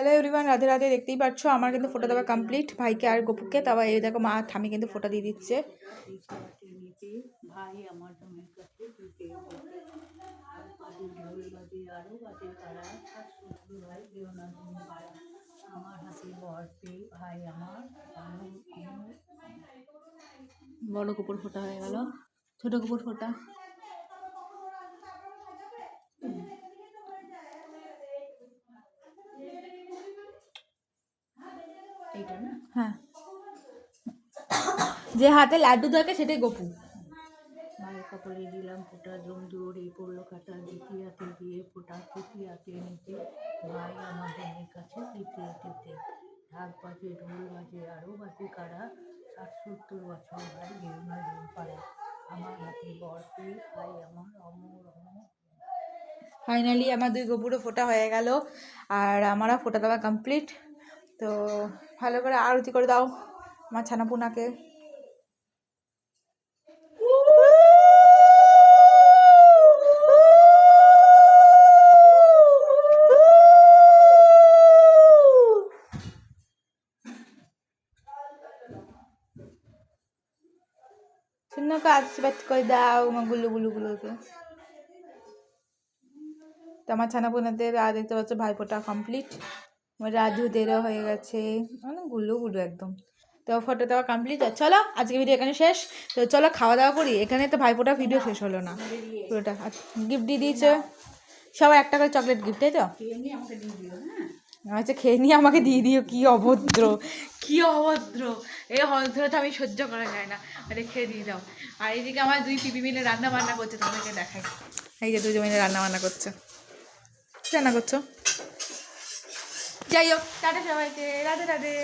Hello everyone, Radhe Radhe. দেখতেই পাচ্ছ আমার কিন্তু ফোটা দেওয়া কমপ্লিট ভাইকে আর গপুকে। তারপর এই দেখো মা ঠামি কিন্তু ফোটা দিয়ে দিচ্ছে। ভাই আমার জমির কাছে দিতে ঢোল বাজে আরো বাজে তারা শ্বশুর ভাই কেউ না আমার হাতে বর পেয়ে ভাই আমার বড় কুকুর ফোটা হয়ে গেল, ছোট কুকুর ফোটা। এইটা না, হ্যাঁ, যে হাতে লাড্ডু থাকে সেটাই গপু। ভাইয়ের কপালে দিলাম ফোটা, জমদুর এই পড়লো কাটা, দ্বিতীয়াতে দিয়ে ফোটা, তৃতীয়াতে নিতে ভাই আমার জমির কাছে দিতে দিতে ঢাক বাজে ঢোল বাজে আরও বাজে কারা ৬০-৭০ বছর ভাই গেরুনা ঢোল পাড়া আমার হাতে বর পেয়ে ভাই আমার অমর অমর। ফাইনালি আমার দুই গপুরও ফোটা হয়ে গেল আর আমারও ফোটা দেওয়া কমপ্লিট। তো ভালো করে আরতি করে দাও আমার ছানাপুনাকে। সুন্দরকে আশীর্বাদ করে দাও আমার গুলু গুলু গুলোকে। তো আমার ছানাপোনাদের আর দেখতে পাচ্ছ ভাইফোঁটা কমপ্লিট। আমার রাজুদেরও হয়ে গেছে, মানে গুলু গুলু একদম। তো ফটো দেওয়া কমপ্লিট। চলো আজকে ভিডিও এখানে শেষ। তো চলো খাওয়া দাওয়া করি। এখানে তো ভাইফোঁটা ভিডিও শেষ হলো না পুরোটা। গিফট দিয়ে দিয়েছে সবাই, একটা করে চকলেট গিফট, তাই তো? আচ্ছা খেয়ে নিয়ে আমাকে দিয়ে দিও। কি অভদ্র, কি অভদ্র! এই অভদ্রটা আমি সহ্য করা যায় না। আরে খেয়ে দিয়ে দাও। আর এইদিকে আমার দুই পিপি মিলে রান্না বান্না করছে, তোমাদেরকে দেখাই। এই যে দুজন মিলে রান্না বান্না করছে। রান্না করছো? যাই হোক, টাটা সবাইকে, রাধে রাধে।